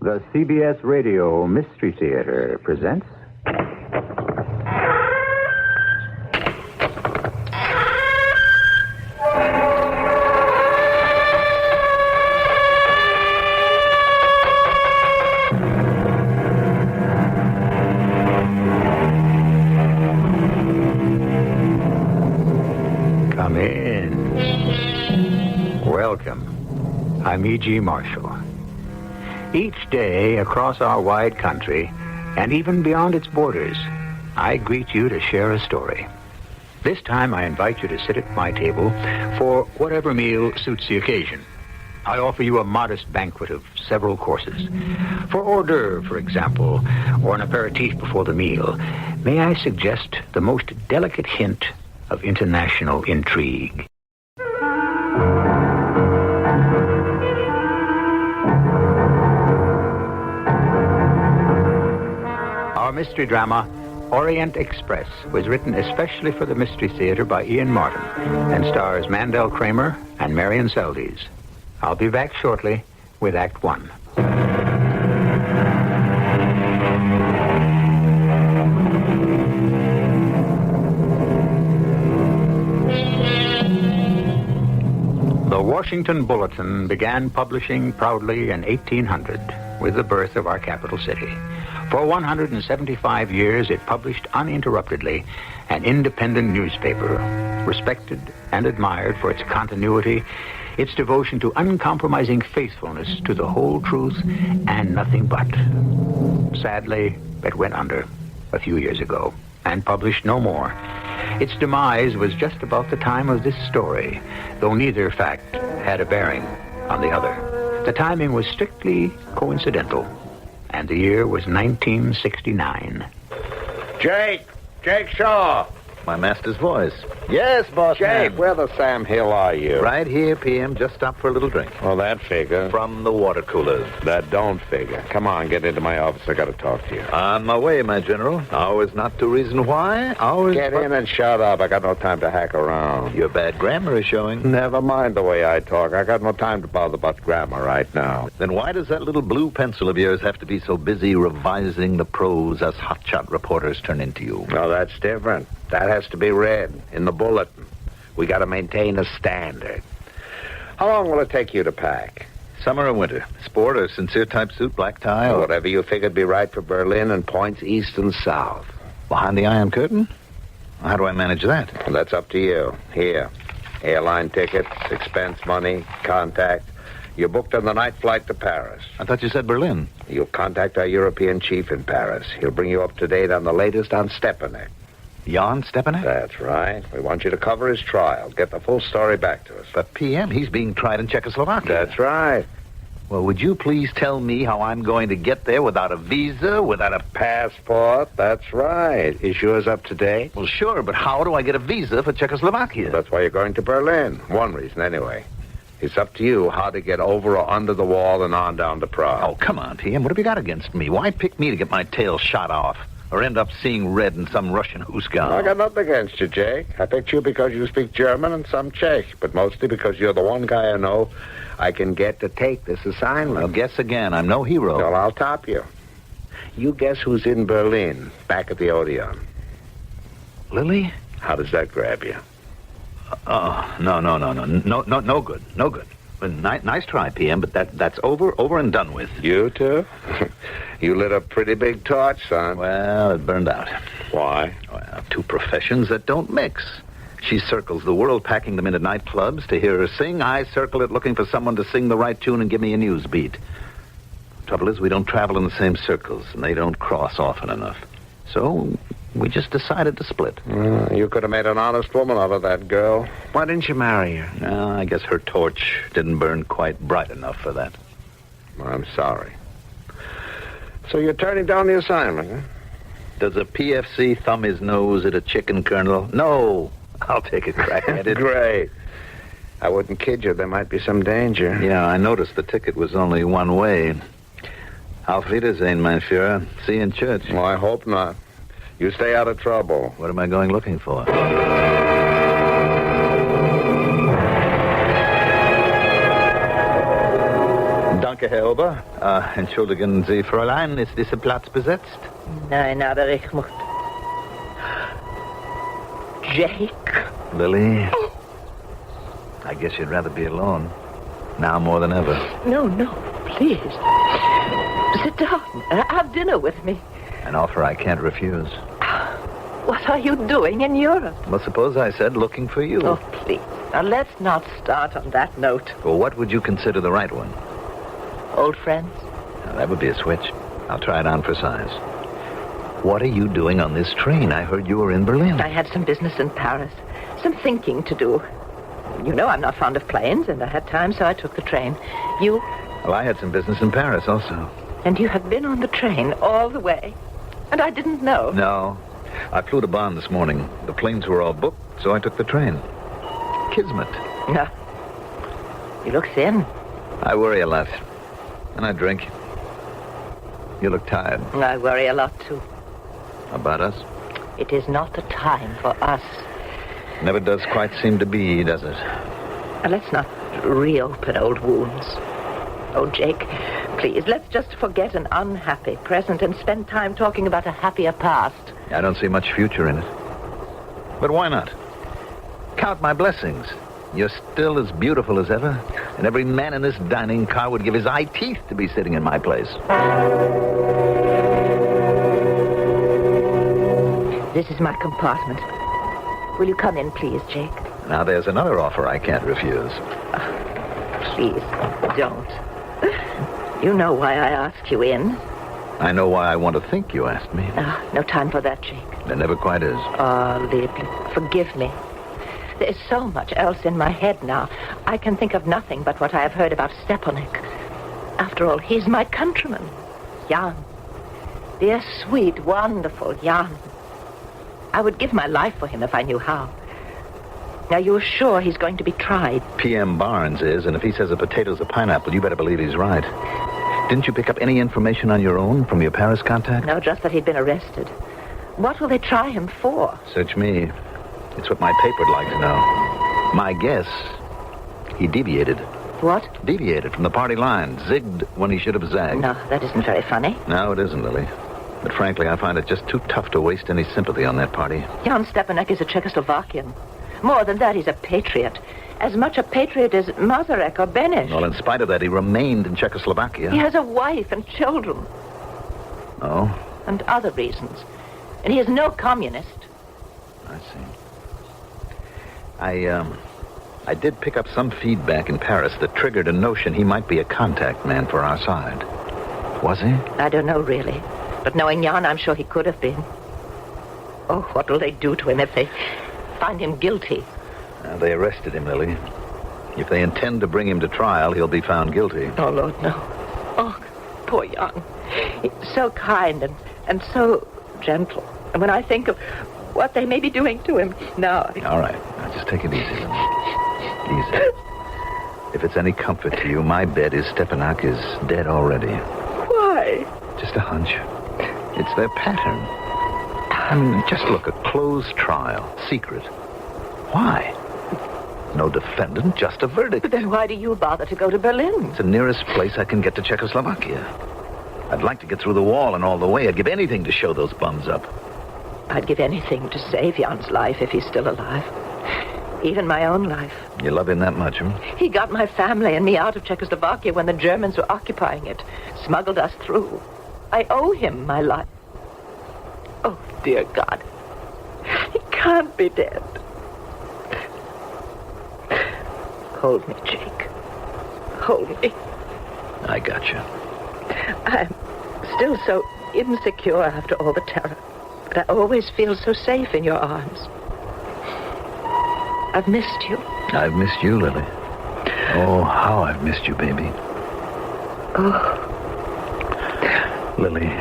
The CBS Radio Mystery Theater presents... Come in. Welcome. I'm E.G. Marshall. Each day across our wide country, and even beyond its borders, I greet you to share a story. This time I invite you to sit at my table for whatever meal suits the occasion. I offer you a modest banquet of several courses. For hors d'oeuvre, for example, or an aperitif before the meal, may I suggest the most delicate hint of international intrigue. Our mystery drama, Orient Express, was written especially for the Mystery Theater by Ian Martin and stars Mandel Kramer and Marion Seldes. I'll be back shortly with Act One. The Washington Bulletin began publishing proudly in 1800 with the birth of our capital city. For 175 years, it published uninterruptedly an independent newspaper, respected and admired for its continuity, its devotion to uncompromising faithfulness to the whole truth and nothing but. Sadly, it went under a few years ago and published no more. Its demise was just about the time of this story, though neither fact had a bearing on the other. The timing was strictly coincidental, and the year was 1969. Jake Shaw. My master's voice. Yes, boss Jake, man. where the Sam Hill are you? Right here, PM. Just stopped for a little drink. Well, that figures. From the water cooler. That don't figure. Come on, get into my office. I got to talk to you. On my way, my general. Ours not to reason why. Ours... Get in and shut up. I got no time to hack around. Your bad grammar is showing. Never mind the way I talk. I got no time to bother about grammar right now. Then why does that little blue pencil of yours have to be so busy revising the prose us hotshot reporters turn into you? No, that's different. That has to be read in the bulletin. We got to maintain a standard. How long will it take you to pack? Summer or winter? Sport or sincere type suit, black tie, or... Whatever you figured be right for Berlin and points east and south. Behind the Iron Curtain? How do I manage that? Well, that's up to you. Here. Airline tickets, expense money, contact. You're booked on the night flight to Paris. I thought you said Berlin. You'll contact our European chief in Paris. He'll bring you up to date on the latest on Stepanek. Jan Stepanek? That's right. We want you to cover his trial. Get the full story back to us. But, PM, he's being tried in Czechoslovakia. That's right. Well, would you please tell me how I'm going to get there without a visa, without a... Passport, that's right. Is yours up to date? Well, sure, but how do I get a visa for Czechoslovakia? That's why you're going to Berlin. One reason, anyway. It's up to you how to get over or under the wall and on down to Prague. Oh, come on, PM. What have you got against me? Why pick me to get my tail shot off? Or end up seeing red in some Russian hoosegown? I got nothing against you, Jake. I picked you because you speak German and some Czech, but mostly because you're the one guy I know I can get to take this assignment. Well, guess again. I'm no hero. Well, I'll top you. You guess who's in Berlin, back at the Odeon. Lily? How does that grab you? Oh, no good. Well, nice try, PM, but that's over and done with. You too? You lit a pretty big torch, son. Well, it burned out. Why? Well, two professions that don't mix. She circles the world packing them into nightclubs to hear her sing. I circle it looking for someone to sing the right tune and give me a news beat. Trouble is, we don't travel in the same circles, and they don't cross often enough. So we just decided to split. You could have made an honest woman out of that girl. Why didn't you marry her? No, I guess her torch didn't burn quite bright enough for that. I'm sorry. So you're turning down the assignment, huh? Does a PFC thumb his nose at a chicken kernel? No. I'll take a crack at it. Great. I wouldn't kid you. There might be some danger. Yeah, I noticed the ticket was only one way. Auf Wiedersehen, mein Führer. See you in church. Well, I hope not. You stay out of trouble. What am I going looking for? Danke, Herr Ober. Entschuldigen Sie, Fräulein, ist dieser Platz besetzt? Nein, aber ich muss... Jake? Lily, I guess you'd rather be alone. Now more than ever. No, please. Sit down. Have dinner with me. An offer I can't refuse. What are you doing in Europe? Well, suppose I said looking for you. Oh, please. Now, let's not start on that note. Well, what would you consider the right one? Old friends? Now, that would be a switch. I'll try it on for size. What are you doing on this train? I heard you were in Berlin. I had some business in Paris. Some thinking to do. You know I'm not fond of planes, and I had time, so I took the train. You? Well, I had some business in Paris also. And you have been on the train all the way? And I didn't know. No. I flew to Bonn this morning. The planes were all booked, so I took the train. Kismet. No. You look thin. I worry a lot. And I drink. You look tired. I worry a lot, too. About us? It is not the time for us. Never does quite seem to be, does it? Now, let's not reopen old wounds. Oh, Jake, please, let's just forget an unhappy present and spend time talking about a happier past. I don't see much future in it. But why not? Count my blessings. You're still as beautiful as ever, and every man in this dining car would give his eye teeth to be sitting in my place. This is my compartment. Will you come in, please, Jake? Now, there's another offer I can't refuse. Please, don't. You know why I asked you in. I know why I want to think you asked me. No time for that, Jake. There never quite is. Oh, Lily, forgive me. There is so much else in my head now. I can think of nothing but what I have heard about Stepanek. After all, he's my countryman. Jan. Dear, sweet, wonderful Jan. I would give my life for him if I knew how. Now, you're sure he's going to be tried? P.M. Barnes is, and if he says a potato's a pineapple, you better believe he's right. Didn't you pick up any information on your own from your Paris contact? No, just that he'd been arrested. What will they try him for? Search me. It's what my paper'd like to know. My guess, he deviated. What? Deviated from the party line. Zigged when he should have zagged. No, that isn't very funny. No, it isn't, Lily. But frankly, I find it just too tough to waste any sympathy on that party. Jan Stepanek is a Czechoslovakian. More than that, he's a patriot. As much a patriot as Mazarek or Beneš. Well, in spite of that, he remained in Czechoslovakia. He has a wife and children. Oh? And other reasons. And he is no communist. I see. I did pick up some feedback in Paris that triggered a notion he might be a contact man for our side. Was he? I don't know, really. But knowing Jan, I'm sure he could have been. Oh, what will they do to him if they find him guilty? They arrested him, Lily. If they intend to bring him to trial, he'll be found guilty. Oh, Lord, no. Oh, poor Jan. He's so kind and so gentle. And when I think of what they may be doing to him now... All right. Now, just take it easy, Lily. Easy. If it's any comfort to you, my bet is Stepanek is dead already. Why? Just a hunch. It's their pattern. I mean, just look, a closed trial. Secret. Why? No defendant, just a verdict. But then why do you bother to go to Berlin? It's the nearest place I can get to Czechoslovakia. I'd like to get through the wall and all the way. I'd give anything to show those bums up. I'd give anything to save Jan's life if he's still alive. Even my own life. You love him that much, huh? He got my family and me out of Czechoslovakia when the Germans were occupying it. Smuggled us through. I owe him my life. Oh, dear God. He can't be dead. Hold me, Jake. Hold me. I got you. I'm still so insecure after all the terror. But I always feel so safe in your arms. I've missed you. I've missed you, Lily. Oh, how I've missed you, baby. Oh. Lily,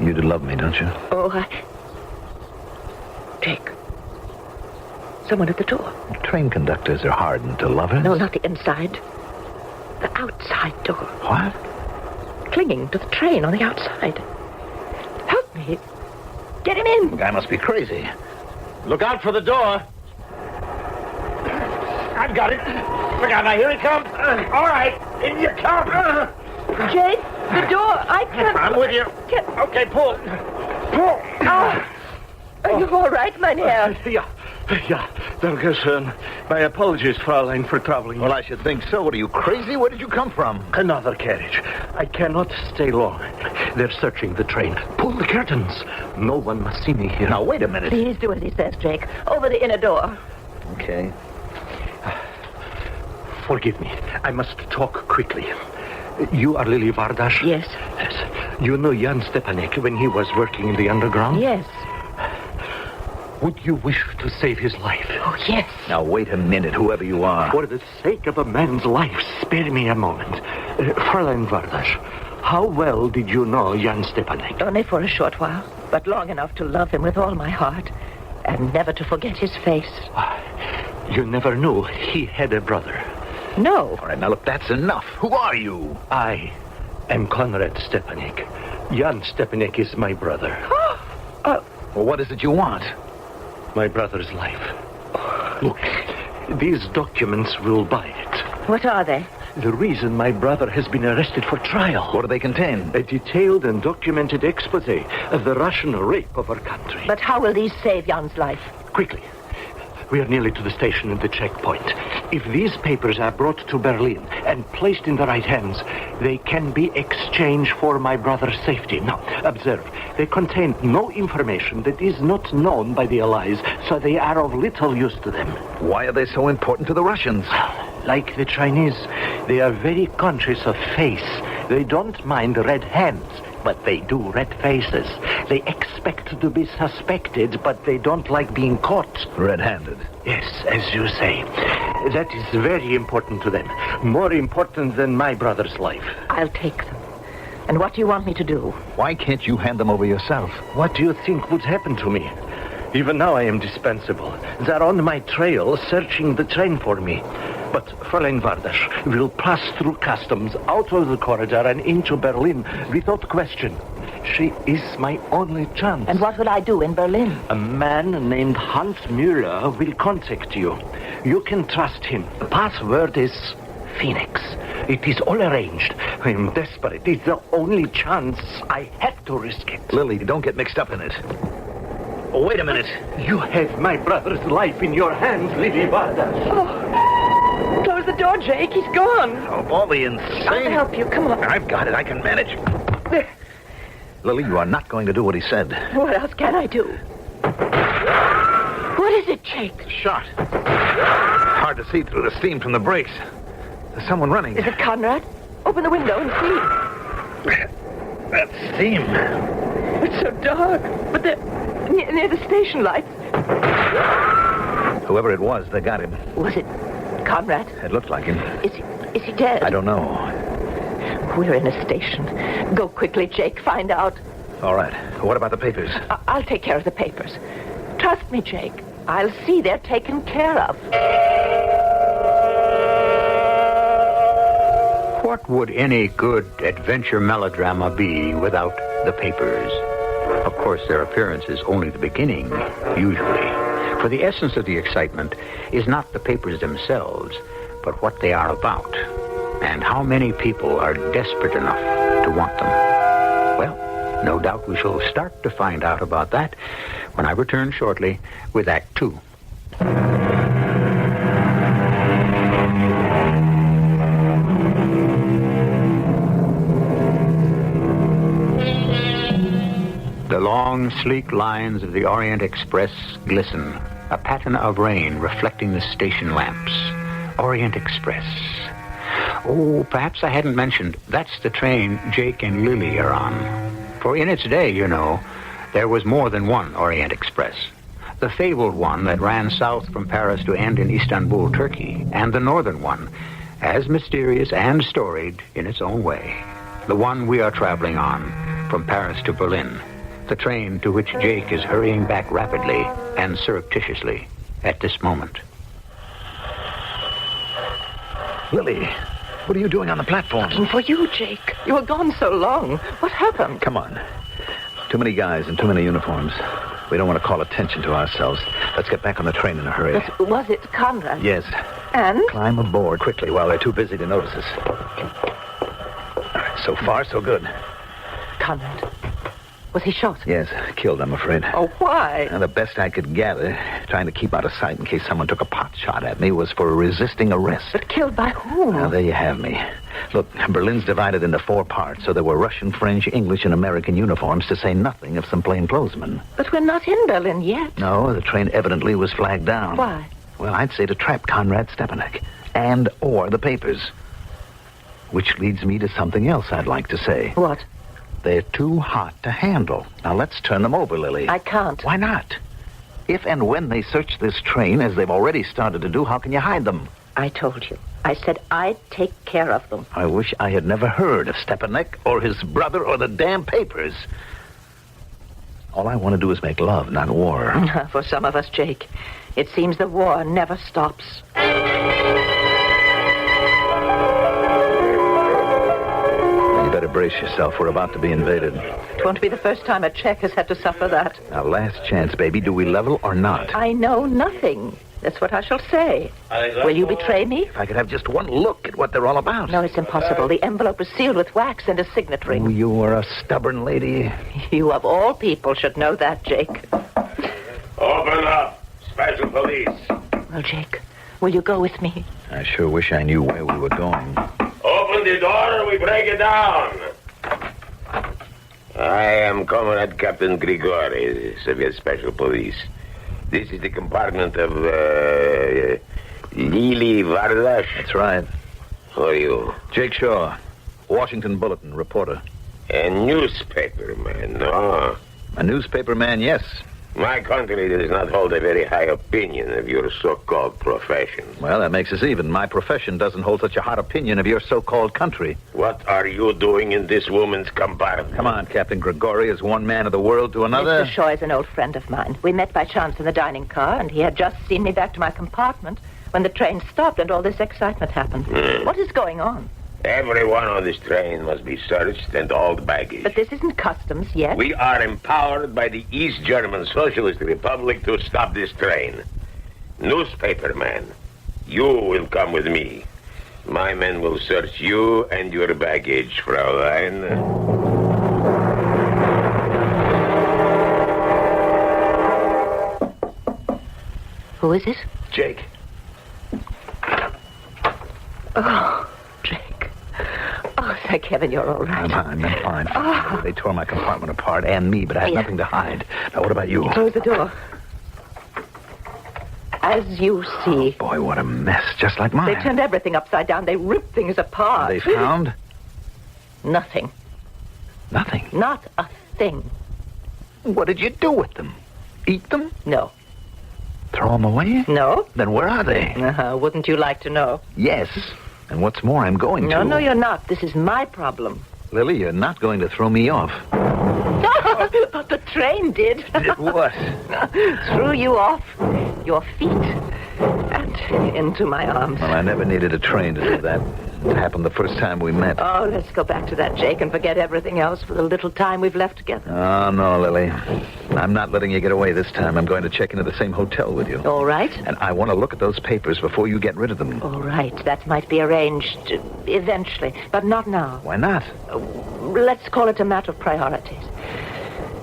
you do love me, don't you? Oh, Jake. Someone at the door. Train conductors are hardened to lovers. No, not the inside. The outside door. What? Clinging to the train on the outside. Help me. Get him in. The guy must be crazy. Look out for the door. I've got it. Look out now. Here he comes. All right. You can't. Jake, the door. I can't. I'm with you. Can't. Okay, pull. Pull. Are you all right, Mynheer? Yeah. Dankeschön. My apologies, Fräulein, for troubling you. Well, I should think so. What are you, crazy? Where did you come from? Another carriage. I cannot stay long. They're searching the train. Pull the curtains. No one must see me here. Now, wait a minute. Please do as he says, Jake. Over the inner door. Okay. Forgive me. I must talk quickly. You are Lily Vardash? Yes. Yes. You know Jan Stepanek when he was working in the underground? Yes. Would you wish to save his life? Oh, yes. Now, wait a minute, whoever you are. For the sake of a man's life, spare me a moment. Fräulein Vardash, how well did you know Jan Stepanek? Only for a short while, but long enough to love him with all my heart and never to forget his face. You never knew he had a brother. No. All right, now, look, that's enough. Who are you? I am Konrad Stepanek. Jan Stepanek is my brother. Well, what is it you want? My brother's life. Look, these documents will buy it. What are they? The reason my brother has been arrested for trial. What do they contain? A detailed and documented expose of the Russian rape of our country. But how will these save Jan's life? Quickly. We are nearly to the station and the checkpoint. If these papers are brought to Berlin and placed in the right hands, they can be exchanged for my brother's safety. Now, observe, they contain no information that is not known by the Allies, so they are of little use to them. Why are they so important to the Russians? Like the Chinese, they are very conscious of face. They don't mind red hands, but they do red faces. They expect to be suspected, but they don't like being caught. Red-handed. Yes, as you say. That is very important to them. More important than my brother's life. I'll take them. And what do you want me to do? Why can't you hand them over yourself? What do you think would happen to me? Even now I am dispensable. They're on my trail, searching the train for me. But Fräulein Vardash will pass through customs, out of the corridor and into Berlin without question. She is my only chance. And what will I do in Berlin? A man named Hans Müller will contact you. You can trust him. The password is Phoenix. It is all arranged. I am desperate. It's the only chance. I have to risk it. Lily, don't get mixed up in it. Oh, wait a minute. You have my brother's life in your hands, Lily Vardash. Close the door, Jake. He's gone. Of all the insane... I'll help you. Come on. I've got it. I can manage. Lily, you are not going to do what he said. What else can I do? What is it, Jake? Shot. Hard to see through the steam from the brakes. There's someone running. Is it Conrad? Open the window and see. That steam. It's so dark. But they're near the station lights. Whoever it was, they got him. Was it Conrad? It looked like him. Is he dead? I don't know. We're in a station. Go quickly, Jake. Find out. All right. What about the papers? I'll take care of the papers. Trust me, Jake. I'll see they're taken care of. What would any good adventure melodrama be without the papers? Of course, their appearance is only the beginning, usually. For the essence of the excitement is not the papers themselves, but what they are about, and how many people are desperate enough to want them. Well, no doubt we shall start to find out about that when I return shortly with Act 2. The long, sleek lines of the Orient Express glisten, a pattern of rain reflecting the station lamps. Orient Express. Oh, perhaps I hadn't mentioned, that's the train Jake and Lily are on. For in its day, you know, there was more than one Orient Express. The fabled one that ran south from Paris to end in Istanbul, Turkey, and the northern one, as mysterious and storied in its own way. The one we are traveling on, from Paris to Berlin. The train to which Jake is hurrying back rapidly and surreptitiously at this moment. Lily, what are you doing on the platform? Looking for you, Jake. You were gone so long. What happened? Come on. Too many guys and too many uniforms. We don't want to call attention to ourselves. Let's get back on the train in a hurry. But was it Conrad? Yes. And? Climb aboard quickly while they're too busy to notice us. So far, so good. Conrad. Was he shot? Yes, killed, I'm afraid. Oh, why? And the best I could gather, trying to keep out of sight in case someone took a pot shot at me, was for resisting arrest. But killed by whom? Now, there you have me. Look, Berlin's divided into 4 parts, so there were Russian, French, English, and American uniforms, to say nothing of some plainclothesmen. But we're not in Berlin yet. No, the train evidently was flagged down. Why? Well, I'd say to trap Conrad Stepanek. Or the papers. Which leads me to something else I'd like to say. What? They're too hot to handle. Now, let's turn them over, Lily. I can't. Why not? If and when they search this train, as they've already started to do, how can you hide them? I told you. I said I'd take care of them. I wish I had never heard of Stepanek or his brother or the damn papers. All I want to do is make love, not war. For some of us, Jake, it seems the war never stops. You better brace yourself. We're about to be invaded. It won't be the first time a Czech has had to suffer that. Now, last chance, baby. Do we level or not? I know nothing. That's what I shall say. Will you betray me? If I could have just one look at what they're all about. No, it's impossible. The envelope is sealed with wax and a signet ring. Oh, you are a stubborn lady. You, of all people, should know that, Jake. Open up. Special police. Well, Jake, will you go with me? I sure wish I knew where we were going. Open the door or we break it down. I am Comrade Captain Grigori, Soviet Special Police. This is the compartment of Lily Vardash. That's right. Who are you? Jake Shaw, Washington Bulletin, reporter. A newspaper man, no? A newspaper man, yes. My country does not hold a very high opinion of your so-called profession. Well, that makes us even. My profession doesn't hold such a hot opinion of your so-called country. What are you doing in this woman's compartment? Come on, Captain Grigori, as one man of the world to another. Mr. Shaw is an old friend of mine. We met by chance in the dining car, and he had just seen me back to my compartment when the train stopped and all this excitement happened. What is going on? Everyone on this train must be searched and all the baggage. But this isn't customs yet. We are empowered by the East German Socialist Republic to stop this train. Newspaper man, you will come with me. My men will search you and your baggage, Fraulein. Who is it? Jake. Oh, Jake. Oh, thank heaven you're all right. I'm fine. They tore my compartment apart and me, but I had nothing to hide. Now, what about you? Close the door. As you see. Boy, what a mess. Just like mine. They turned everything upside down. They ripped things apart. They found? Nothing. Nothing. Not a thing. What did you do with them? Eat them? No. Throw them away? No. Then where are they? Wouldn't you like to know? Yes. And what's more, I'm going to. No, you're not. This is my problem. Lily, you're not going to throw me off. But the train did. Did what? Threw you off your feet and into my arms. Well, I never needed a train to do that. It happened the first time we met. Oh, let's go back to that, Jake, and forget everything else for the little time we've left together. Oh, no, Lily. I'm not letting you get away this time. I'm going to check into the same hotel with you. All right. And I want to look at those papers before you get rid of them. All right. That might be arranged eventually, but not now. Why not? Let's call it a matter of priorities.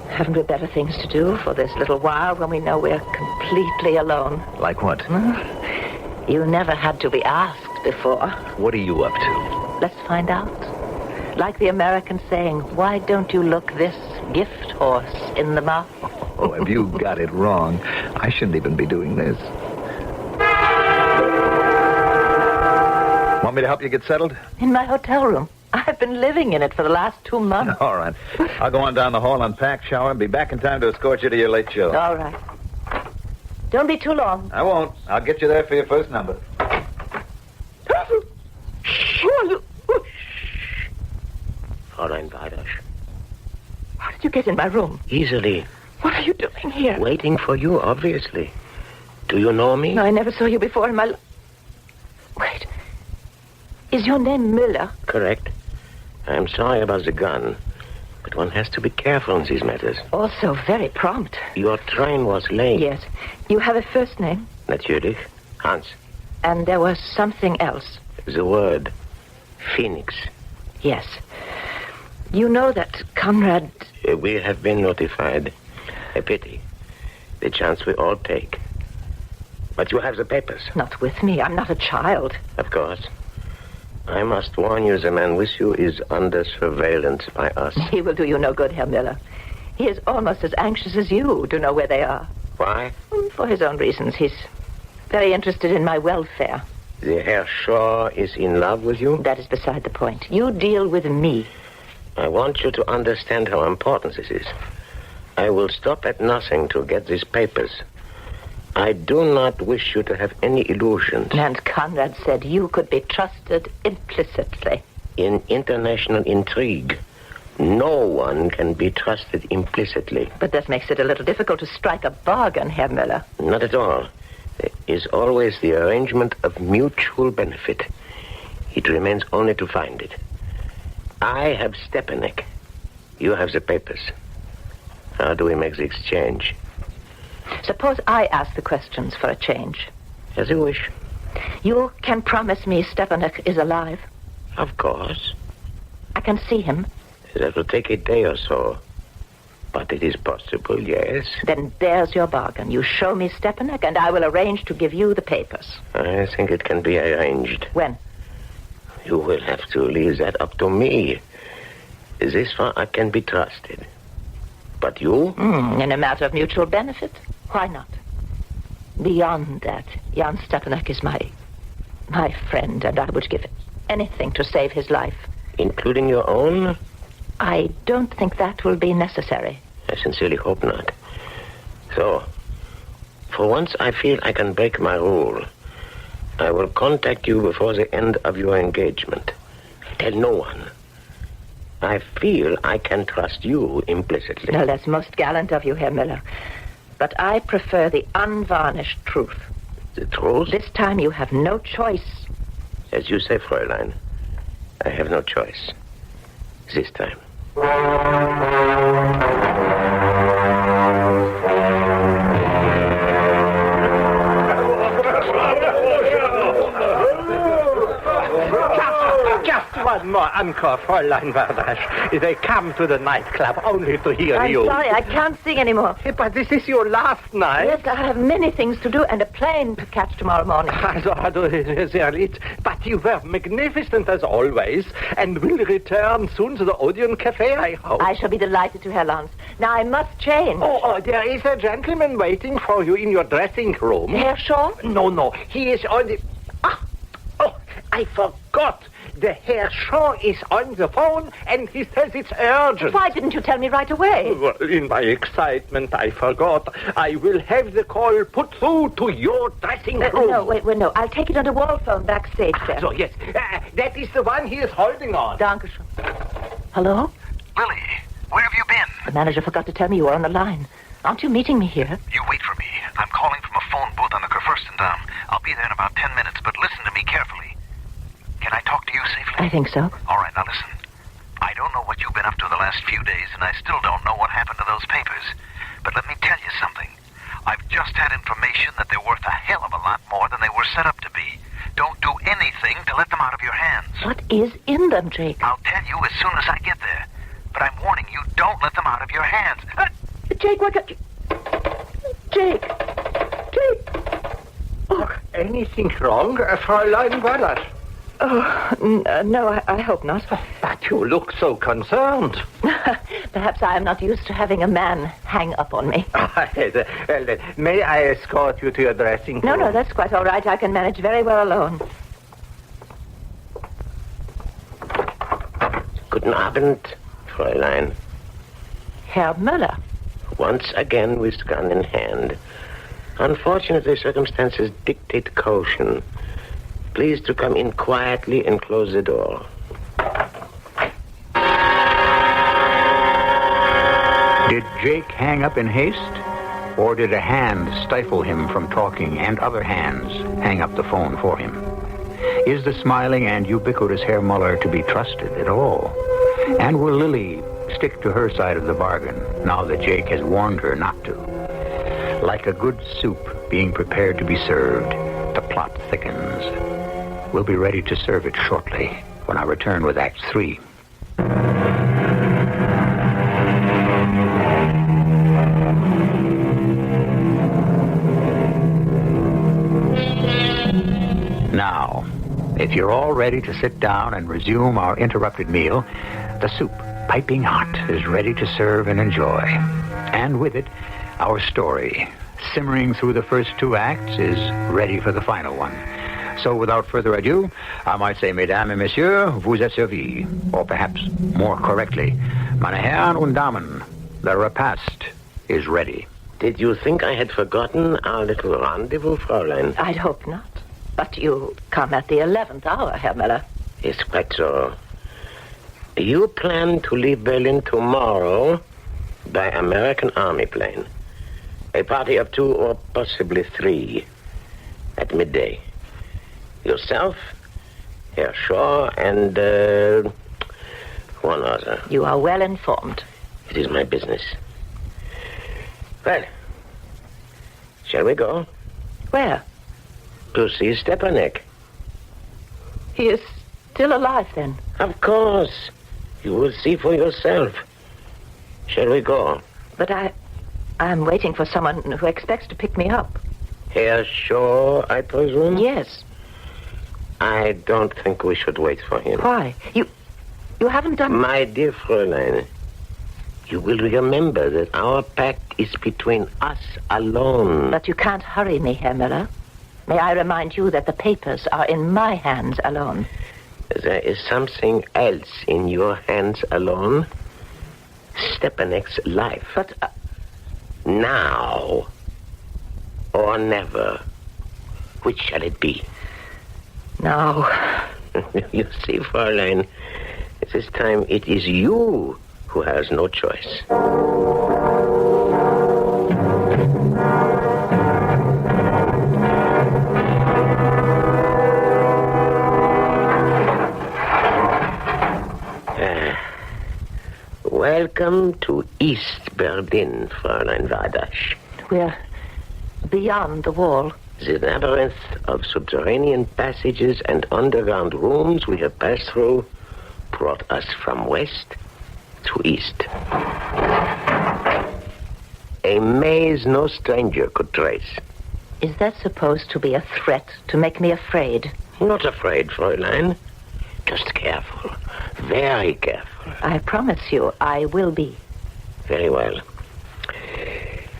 Haven't we better things to do for this little while when we know we're completely alone? Like what? You never had to be asked before. What are you up to? Let's find out. Like the American saying, why don't you look this gift horse in the mouth? Oh, have you got it wrong? I shouldn't even be doing this. Want me to help you get settled? In my hotel room. I've been living in it for the last 2 months. All right. I'll go on down the hall, unpack, shower, and be back in time to escort you to your late show. All right. Don't be too long. I won't. I'll get you there for your first number. Fräulein Vardash. How did you get in my room? Easily. What are you doing here? Waiting for you, obviously. Do you know me? No, I never saw you before in my life. Wait. Is your name Müller? Correct. I'm sorry about the gun. But one has to be careful in these matters. Also very prompt. Your train was late. Yes. You have a first name? Natürlich. Hans. And there was something else. The word. Phoenix. Yes. You know that Conrad... We have been notified. A pity. The chance we all take. But you have the papers. Not with me. I'm not a child. Of course. I must warn you, the man with you is under surveillance by us. He will do you no good, Herr Miller. He is almost as anxious as you to know where they are. Why? For his own reasons. He's very interested in my welfare. The Herr Shaw is in love with you? That is beside the point. You deal with me. I want you to understand how important this is. I will stop at nothing to get these papers. I do not wish you to have any illusions. And Conrad said you could be trusted implicitly. In international intrigue, no one can be trusted implicitly. But that makes it a little difficult to strike a bargain, Herr Miller. Not at all. There is always the arrangement of mutual benefit. It remains only to find it. I have Stepanek. You have the papers. How do we make the exchange? Suppose I ask the questions for a change. As you wish. You can promise me Stepanek is alive? Of course. I can see him? That will take a day or so. But it is possible, yes. Then there's your bargain. You show me Stepanek, and I will arrange to give you the papers. I think it can be arranged. When? You will have to leave that up to me. This far I can be trusted. But you? In a matter of mutual benefit? Why not? Beyond that, Jan Stepanek is my friend, and I would give anything to save his life. Including your own? I don't think that will be necessary. I sincerely hope not. So, for once I feel I can break my rule. I will contact you before the end of your engagement. Tell no one. I feel I can trust you implicitly. No, that's most gallant of you, Herr Miller. But I prefer the unvarnished truth. The truth? This time you have no choice. As you say, Fräulein, I have no choice. This time. Just one more encore, Fräulein Werdasch. They come to the nightclub only to hear I'm you. sorry, I can't sing anymore. But this is your last night. Yes, I have many things to do and a plane to catch tomorrow morning. But you were magnificent as always, and will return soon to the Odeon Cafe, I hope. I shall be delighted to, Herr Lance. Now I must change. Oh, there is a gentleman waiting for you in your dressing room. Herr Shaw? No, he is on the... I forgot. The Herr Shaw is on the phone, and he says it's urgent. Why didn't you tell me right away? Well, in my excitement, I forgot. I will have the call put through to your dressing room. No. I'll take it on the wall phone backstage, sir. So, yes. That is the one he is holding on. Dankeschön. Hello? Lily, where have you been? The manager forgot to tell me you were on the line. Aren't you meeting me here? You wait for me. I'm calling from a phone booth on the Kurfürstendamm. I'll be there in about 10 minutes, but listen to me carefully. Can I talk to you safely? I think so. All right, now listen. I don't know what you've been up to the last few days, and I still don't know what happened to those papers. But let me tell you something. I've just had information that they're worth a hell of a lot more than they were set up to be. Don't do anything to let them out of your hands. What is in them, Jake? I'll tell you as soon as I get there. But I'm warning you, don't let them out of your hands. Jake, what got you? Jake! Oh, anything wrong, Fräulein Werdasch? Oh, no, I hope not. But you look so concerned. Perhaps I am not used to having a man hang up on me. Well, then, may I escort you to your dressing room? No, that's quite all right. I can manage very well alone. Guten Abend, Fräulein. Herr Müller. Once again with gun in hand. Unfortunately, circumstances dictate caution. Please to come in quietly and close the door. Did Jake hang up in haste? Or did a hand stifle him from talking and other hands hang up the phone for him? Is the smiling and ubiquitous Herr Muller to be trusted at all? And will Lily stick to her side of the bargain, now that Jake has warned her not to. Like a good soup being prepared to be served, the plot thickens. We'll be ready to serve it shortly when I return with Act 3. Now, if you're all ready to sit down and resume our interrupted meal, the soup, piping hot, is ready to serve and enjoy. And with it, our story, simmering through the first 2 acts, is ready for the final one. So without further ado, I might say, Mesdames et Messieurs, vous êtes servis. Or perhaps more correctly, Meine Herren und Damen, the repast is ready. Did you think I had forgotten our little rendezvous, Fräulein? I'd hope not. But you come at the 11th hour, Herr Müller. Yes, quite so. You plan to leave Berlin tomorrow by American Army plane. A party of 2 or possibly 3 at midday. Yourself, Herr Shaw, and one other. You are well informed. It is my business. Well, shall we go? Where? To see Stepanek. He is still alive, then? Of course. You will see for yourself. Shall we go? But I'm waiting for someone who expects to pick me up. Herr Shaw, I presume? Yes. I don't think we should wait for him. Why? You haven't done... My dear Fräulein, you will remember that our pact is between us alone. But you can't hurry me, Herr Müller. May I remind you that the papers are in my hands alone. There is something else in your hands alone. Stepanek's life. But... Now or never. Which shall it be? Now. You see, Fräulein, this time it is you who has no choice. Welcome to East Berlin, Fräulein Wadasch. We're beyond the wall. The labyrinth of subterranean passages and underground rooms we have passed through brought us from west to east. A maze no stranger could trace. Is that supposed to be a threat to make me afraid? Not afraid, Fräulein. Just careful. Very careful. I promise you, I will be. Very well.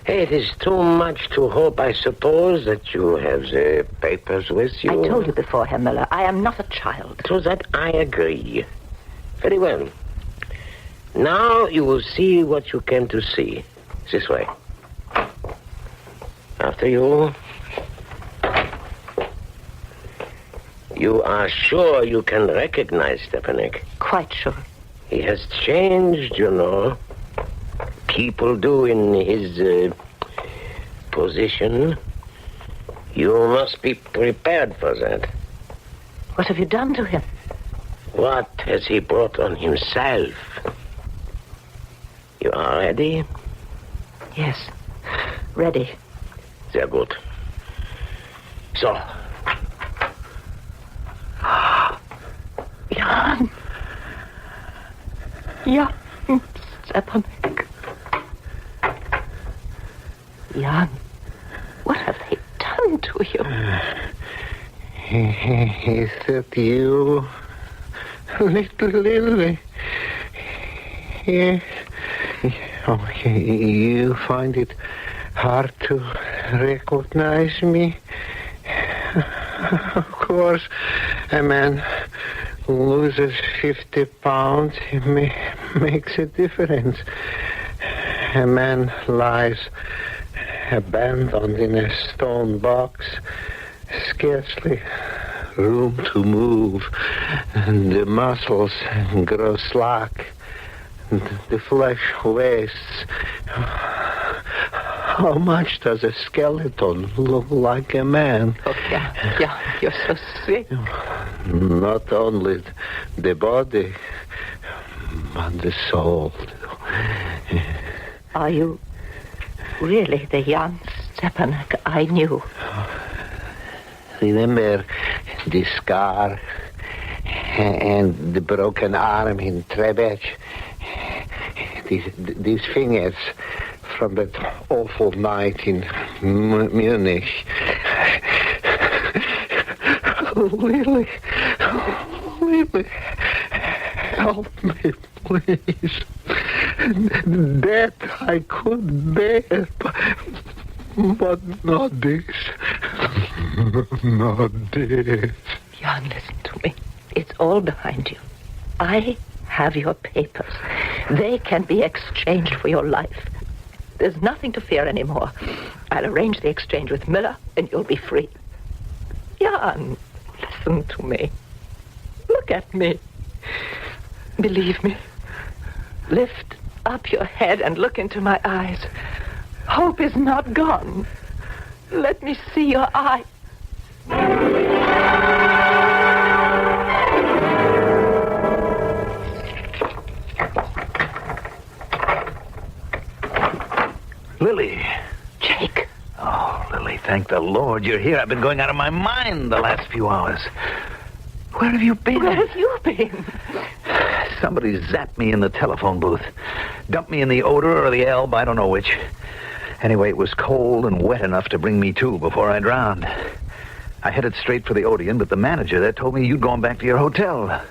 It is too much to hope, I suppose, that you have the papers with you. I told you before, Herr Müller, I am not a child. To that I agree. Very well. Now you will see what you came to see. This way. After you. You are sure you can recognize Stepanek? Quite sure. He has changed, you know. People do in his position. You must be prepared for that. What have you done to him? What has he brought on himself? You are ready? Yes, ready. Sehr gut. So. Jan. Jan Stepanek. Jan, what have they done to you? Is that you, little Lily? Yes. Oh, you find it hard to recognize me? Of course, a man loses 50 pounds, it makes a difference. A man lies abandoned in a stone box, scarcely room to move, and the muscles grow slack, the flesh wastes. How much does a skeleton look like a man? Oh, yeah, you're so sick. Not only the body, mother's soul. Are you really the Jan Stepanek I knew? Remember the scar and the broken arm in Trebek? These fingers from that awful night in Munich. Lily, help me, please. That I could bear, but not this. Not this. Jan, listen to me. It's all behind you. I have your papers. They can be exchanged for your life. There's nothing to fear anymore. I'll arrange the exchange with Miller, and you'll be free. Jan, listen to me. Look at me. Believe me. Lift up your head and look into my eyes. Hope is not gone. Let me see your eyes. Lily. Jake. Oh, Lily, thank the Lord you're here. I've been going out of my mind the last few hours. Where have you been? Where have you been? Somebody zapped me in the telephone booth. Dumped me in the odor or the elb, I don't know which. Anyway, it was cold and wet enough to bring me to before I drowned. I headed straight for the Odeon, but the manager there told me you'd gone back to your hotel.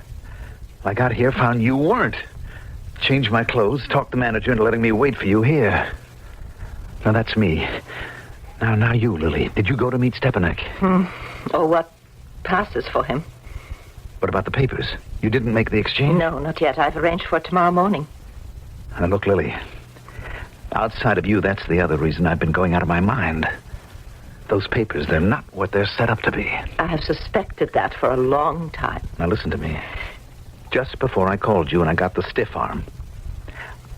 I got here, found you weren't. Changed my clothes, talked the manager into letting me wait for you here. Now, that's me. Now you, Lily. Did you go to meet Stepanek? Or what passes for him? What about the papers? You didn't make the exchange? No, not yet. I've arranged for it tomorrow morning. Now, look, Lily. Outside of you, that's the other reason I've been going out of my mind. Those papers, they're not what they're set up to be. I have suspected that for a long time. Now, listen to me. Just before I called you and I got the stiff arm,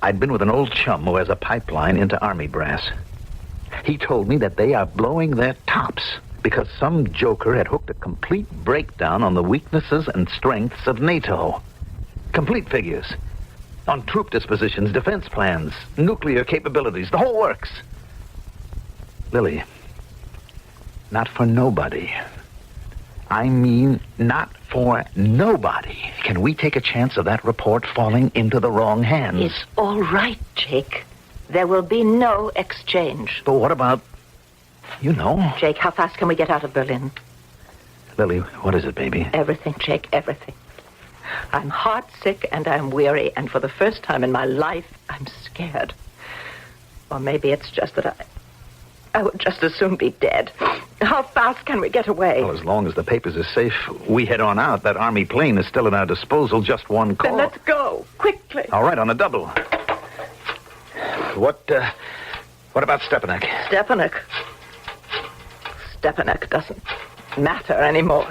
I'd been with an old chum who has a pipeline into Army brass. He told me that they are blowing their tops because some joker had hooked a complete breakdown on the weaknesses and strengths of NATO. Complete figures. On troop dispositions, defense plans, nuclear capabilities, the whole works. Lily, not for nobody. I mean, not for nobody. Can we take a chance of that report falling into the wrong hands? It's all right, Jake. There will be no exchange. But what about, you know? Jake, how fast can we get out of Berlin? Lily, what is it, baby? Everything, Jake, everything. I'm heartsick and I'm weary, and for the first time in my life, I'm scared. Or maybe it's just that I would just as soon be dead. How fast can we get away? Well, as long as the papers are safe, we head on out. That Army plane is still at our disposal. Just one call. Then let's go, quickly. All right, on a double. What about Stepanek? Stepanek doesn't matter anymore.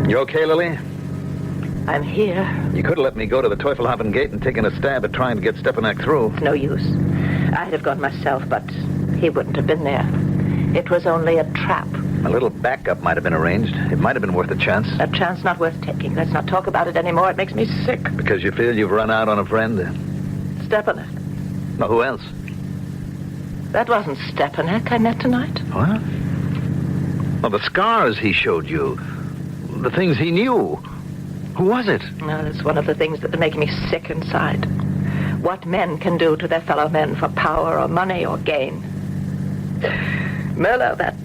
You okay, Lily? I'm here. You could have let me go to the Teufelhaven gate and taken a stab at trying to get Stepanek through. It's no use. I'd have gone myself, but he wouldn't have been there. It was only a trap. A little backup might have been arranged. It might have been worth a chance. A chance not worth taking. Let's not talk about it anymore. It makes me sick. Because you feel you've run out on a friend? Stepanek. Well, who else? That wasn't Stepanek I met tonight. What? Well, the scars he showed you. The things he knew. Who was it? No, that's one of the things that make me sick inside. What men can do to their fellow men for power or money or gain. Miller, that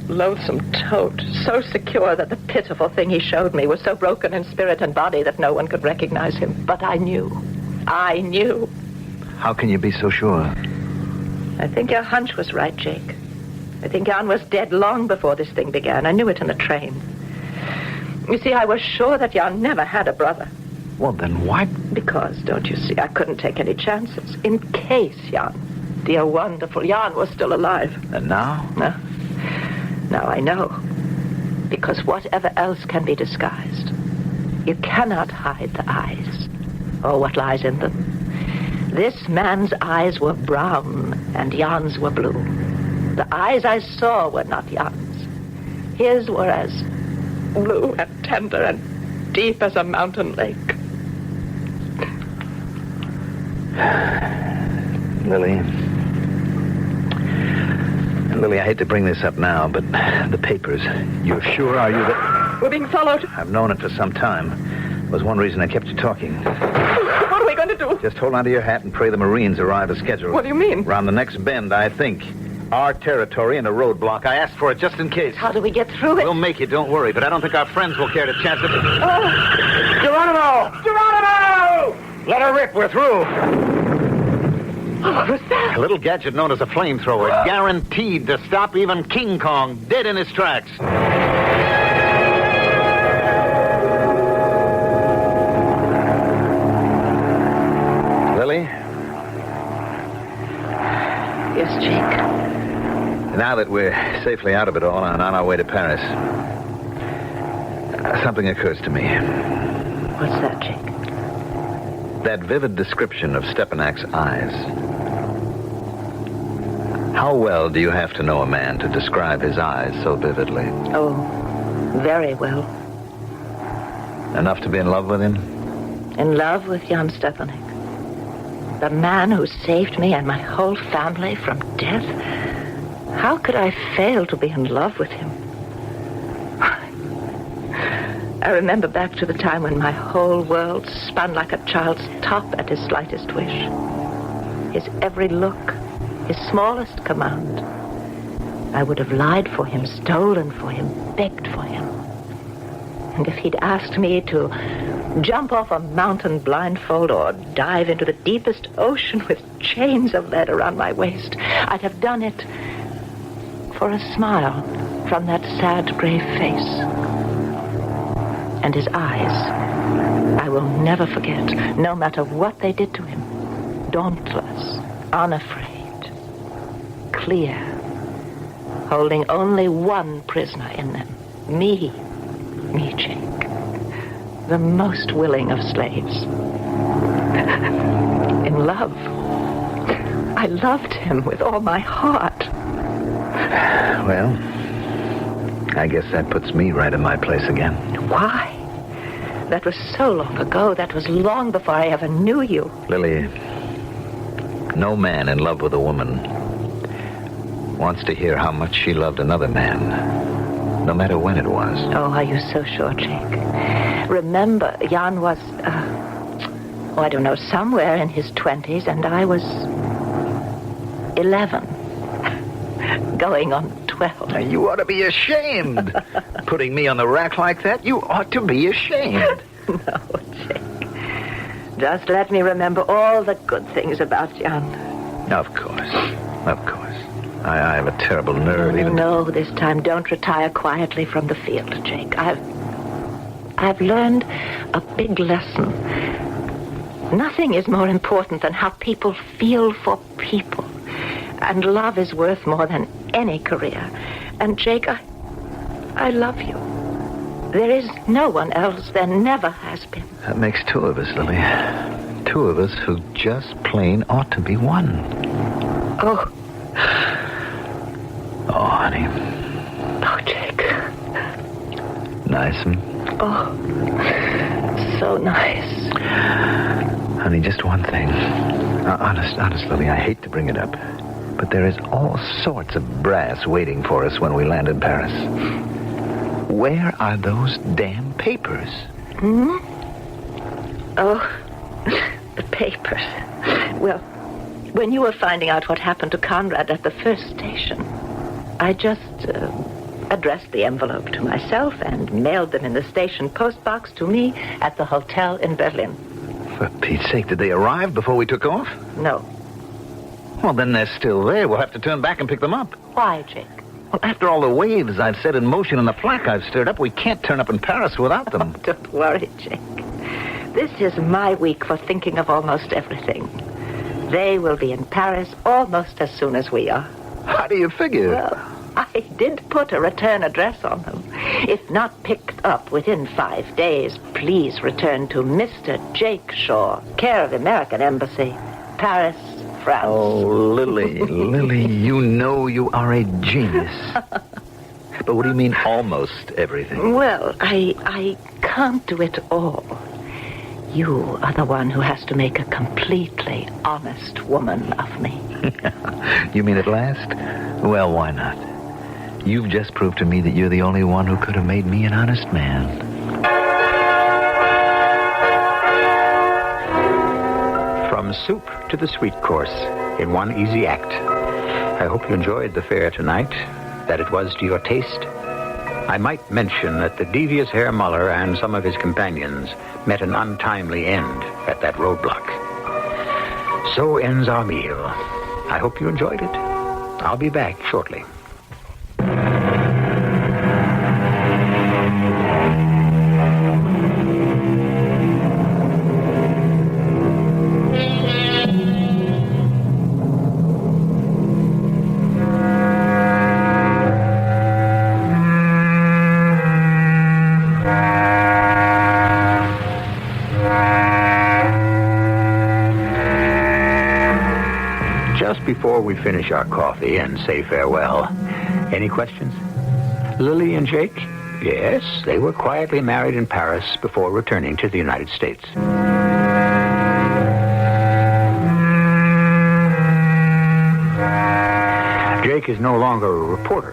loathsome toad, so secure that the pitiful thing he showed me was so broken in spirit and body that no one could recognize him. But I knew. How can you be so sure? I think your hunch was right, Jake. I think Jan was dead long before this thing began. I knew it in the train. You see, I was sure that Jan never had a brother. Well, then why? Because, don't you see, I couldn't take any chances. In case Jan, dear wonderful Jan, was still alive. And now? Now I know. Because whatever else can be disguised, you cannot hide the eyes or what lies in them. This man's eyes were brown and Jan's were blue. The eyes I saw were not Jan's. His were as blue and tender and deep as a mountain lake. Lily, I hate to bring this up now, but the papers, you're sure, are you, that... We're being followed. I've known it for some time. It was one reason I kept you talking. What are we going to do? Just hold on to your hat and pray the Marines arrive as scheduled. What do you mean? Round the next bend, I think. Our territory and a roadblock. I asked for it just in case. How do we get through it? We'll make it, don't worry, but I don't think our friends will care to chance it. Geronimo! Geronimo! Let her rip, we're through. What was that? A little gadget known as a flamethrower, guaranteed to stop even King Kong dead in his tracks. Lily? Yes, Jake. Now that we're safely out of it all and on our way to Paris, something occurs to me. What's that, Jake? That vivid description of Stepanak's eyes. How well do you have to know a man to describe his eyes so vividly? Oh, very well. Enough to be in love with him? In love with Jan Stepanek. The man who saved me and my whole family from death. How could I fail to be in love with him? I remember back to the time when my whole world spun like a child's top at his slightest wish. His every look, his smallest command. I would have lied for him, stolen for him, begged for him. And if he'd asked me to jump off a mountain blindfold or dive into the deepest ocean with chains of lead around my waist, I'd have done it for a smile from that sad, grave face. And his eyes, I will never forget, no matter what they did to him. Dauntless, unafraid, clear, holding only one prisoner in them. Me, Jake, the most willing of slaves. In love, I loved him with all my heart. Well, I guess that puts me right in my place again. Why? That was so long ago. That was long before I ever knew you. Lily, no man in love with a woman wants to hear how much she loved another man, no matter when it was. Oh, are you so sure, Jake? Remember, Jan was, I don't know, somewhere in his 20s, and I was 11. Going on 12. Now, you ought to be ashamed. Putting me on the rack like that, you ought to be ashamed. No, Jake. Just let me remember all the good things about Jan. Of course. I have a terrible nerve. No, this time don't retire quietly from the field, Jake. I've learned a big lesson. Nothing is more important than how people feel for people. And love is worth more than any career. And, Jake, I love you. There is no one else. There never has been. That makes two of us, Lily. Two of us who just plain ought to be one. Oh. Oh, honey. Oh, Jake. Nice, huh? Oh, so nice. Honey, just one thing. Honest, Lily, I hate to bring it up, but there is all sorts of brass waiting for us when we land in Paris. Where are those damn papers? Hmm? Oh, the papers. Well, when you were finding out what happened to Conrad at the first station, I just addressed the envelope to myself and mailed them in the station postbox to me at the hotel in Berlin. For Pete's sake, did they arrive before we took off? No. Well, then they're still there. We'll have to turn back and pick them up. Why, Jake? Well, after all the waves I've set in motion and the flak I've stirred up, we can't turn up in Paris without them. Oh, don't worry, Jake. This is my week for thinking of almost everything. They will be in Paris almost as soon as we are. How do you figure? Well, I did put a return address on them. If not picked up within 5 days, please return to Mr. Jake Shaw, care of American Embassy, Paris, France. Oh, Lily, Lily, you know you are a genius. But what do you mean, almost everything? Well, I can't do it all. You are the one who has to make a completely honest woman of me. You mean at last? Well, why not? You've just proved to me that you're the only one who could have made me an honest man. From soup to the sweet course in one easy act. I hope you enjoyed the fare tonight, that it was to your taste. I might mention that the devious Herr Muller and some of his companions met an untimely end at that roadblock. So ends our meal. I hope you enjoyed it. I'll be back shortly. Just before we finish our coffee and say farewell, any questions? Lily and Jake? Yes, they were quietly married in Paris before returning to the United States. Jake is no longer a reporter.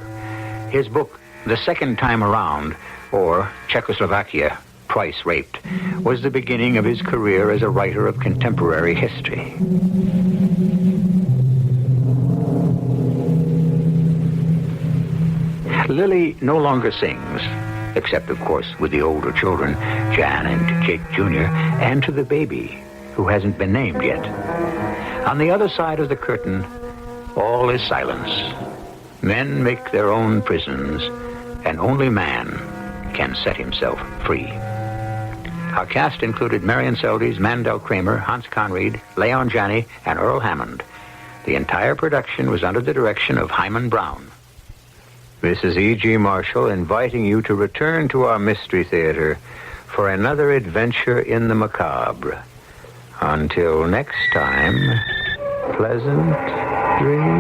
His book, The Second Time Around, or Czechoslovakia, Twice Raped, was the beginning of his career as a writer of contemporary history. Lily no longer sings, except, of course, with the older children, Jan and Jake Jr., and to the baby, who hasn't been named yet. On the other side of the curtain, all is silence. Men make their own prisons, and only man can set himself free. Our cast included Marion Seldes, Mandel Kramer, Hans Conried, Leon Janney, and Earl Hammond. The entire production was under the direction of Hyman Brown. This is E.G. Marshall inviting you to return to our Mystery Theater for another adventure in the macabre. Until next time, pleasant dreams.